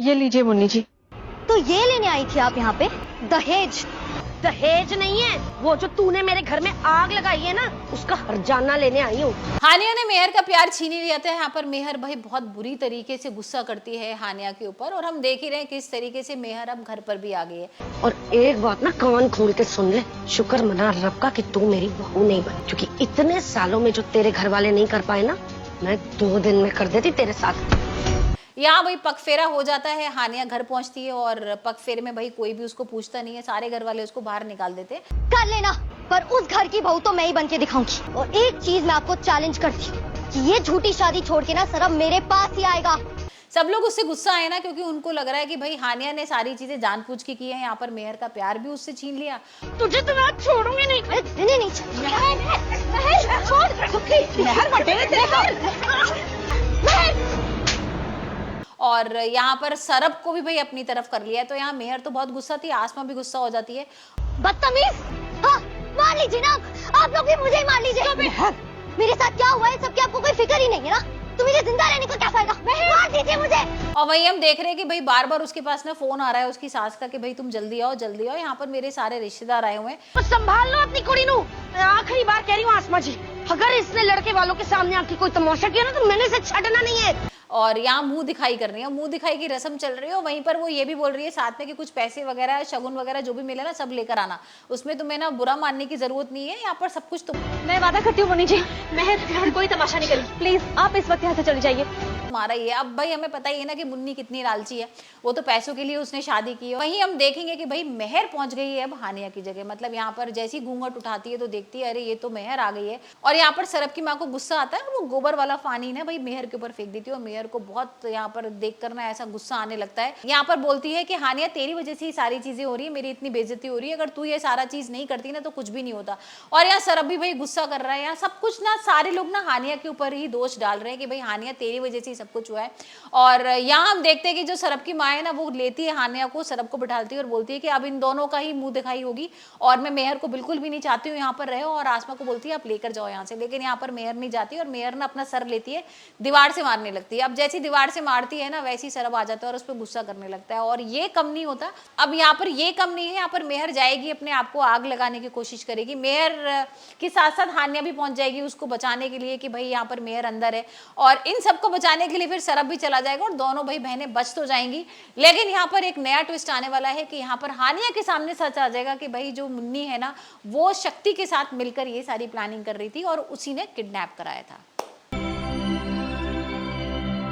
ये लीजिए मुन्नी जी। तो ये लेने आई थी आप यहाँ पे? दहेज? दहेज नहीं है, वो जो तूने मेरे घर में आग लगाई है ना, उसका हर्जाना लेने आई हूँ। हानिया ने मेहर का प्यार छीन ही लिया था। यहाँ पर मेहर भाई बहुत बुरी तरीके से गुस्सा करती है हानिया के ऊपर, और हम देख ही रहे हैं किस तरीके से मेहर अब घर पर भी आ गई है। और एक बात ना कान खोल के सुन ले, शुक्र मना रब का कि तू मेरी बहू नहीं बनी, क्योंकि इतने सालों में जो तेरे घर वाले नहीं कर पाए ना, मैं 2 दिन में कर देती तेरे साथ। यहाँ भाई पगफेरा हो जाता है, हानिया घर पहुंचती है और पगफेरे में भाई कोई भी उसको पूछता नहीं है, सारे घर वाले उसको बाहर निकाल देते हैं। कर लेना, पर उस घर की बहू तो मैं ही बन के दिखाऊंगी। और एक चीज मैं आपको चैलेंज करती हूँ कि ये झूठी शादी छोड़ के ना सरब मेरे पास ही आएगा। सब लोग उससे गुस्सा आए ना, क्योंकि उनको लग रहा है कि भाई हानिया ने सारी चीजें जानबूझ के की है। यहाँ पर मेहर का प्यार भी उससे छीन लिया। तुझे तो मैं छोड़ूंगी नहीं। नहीं और यहाँ पर सरब को भी भाई अपनी तरफ कर लिया है। तो यहाँ मेहर तो बहुत गुस्सा थी, आसमा भी गुस्सा हो जाती है। बदतमीज, हाँ, मार लीजिए ना आप लोग भी, मुझे ही मार लीजिए। मेरे साथ क्या हुआ है सबकी आपको कोई फिक्र ही नहीं है ना, तो मुझे जिंदा रहने का क्या फायदा? मार दीजिए मुझे। और वही हम देख रहे हैं कि भाई बार बार उसके पास ना फोन आ रहा है उसकी सास का कि भाई तुम जल्दी आओ जल्दी आओ, यहाँ पर मेरे सारे रिश्तेदार आए हुए हैं। तो संभाल लो अपनी कुड़ी नू। आखिरी बार कह रही हूँ आसमा जी, अगर इसने लड़के वालों के सामने आके कोई तमाशा किया ना, तो मैंने इसे छड़ना नहीं है। और यहाँ मुंह दिखाई कर रही है, मुंह दिखाई की रस्म चल रही है। और वहीं पर वो ये भी बोल रही है साथ में कि कुछ पैसे वगैरह शगुन वगैरह जो भी मिले ना सब लेकर आना, उसमें तुम्हें ना बुरा मानने की जरूरत नहीं है, यहाँ पर सब कुछ तुम। मैं वादा करती हूँ मुन्नी जी, मैं कोई तमाशा नहीं करूँगी। प्लीज आप इस वक्त यहाँ से चली जाइए। हमारा ये अब भाई हमें पता ही है ना कि मुन्नी कितनी लालची है, वो तो पैसों के लिए उसने शादी की है। वहीं हम देखेंगे कि भाई मेहर पहुंच गई है अब हानिया की जगह। मतलब यहाँ पर जैसी घूंघट उठाती है तो देखती है अरे ये तो मेहर आ गई है। और यहाँ पर सरब की माँ को गुस्सा आता है, वो गोबर वाला पानी ना भाई मेहर के ऊपर फेंक देती है। और मेहर को बहुत यहाँ पर देख कर ना ऐसा गुस्सा आने लगता है। यहाँ पर बोलती है कि हानिया तेरी वजह से ही सारी चीजें हो रही है, मेरी इतनी बेइज्जती हो रही है, अगर तू ये सारा चीज नहीं करती ना तो कुछ भी नहीं होता। और यहाँ सरब भी भाई गुस्सा कर रहा है। यहाँ सब कुछ ना सारे लोग ना हानिया के ऊपर ही दोष डाल रहे हैं कि भाई हानिया तेरी वजह से ही सब कुछ हुआ है। और यहाँ हम देखते हैं कि जो सरब की माँ है ना वो लेती है हानिया को, सरब को बिठाती है और बोलती है कि अब इन दोनों का ही मुंह दिखाई होगी और मैं मेहर को बिल्कुल भी नहीं चाहती हूँ यहाँ पर रहे। और आसमा को बोलती है आप लेकर जाओ यहाँ से, लेकिन यहाँ पर मेहर नहीं जाती और मेहर ना अपना सर लेती है, दीवार से मारने लगती है। अब जैसी दीवार से मारती है ना वैसी सरब आ जाता है और उस पर गुस्सा करने लगता है। और ये कम नहीं होता, अब यहाँ पर ये कम नहीं है, यहाँ पर मेहर जाएगी अपने आप को आग लगाने की कोशिश करेगी। मेहर के साथ साथ हानिया भी पहुंच जाएगी उसको बचाने के लिए कि भाई यहाँ पर मेहर अंदर है। और इन सबको बचाने के लिए फिर सरब भी चला जाएगा और दोनों भाई बहनें बच तो जाएंगी। लेकिन यहाँ पर एक नया ट्विस्ट आने वाला है कि यहाँ पर हानिया के सामने सच आ जाएगा कि भाई जो मुन्नी है ना वो शक्ति के साथ मिलकर ये सारी प्लानिंग कर रही थी और उसी ने किडनैप कराया था।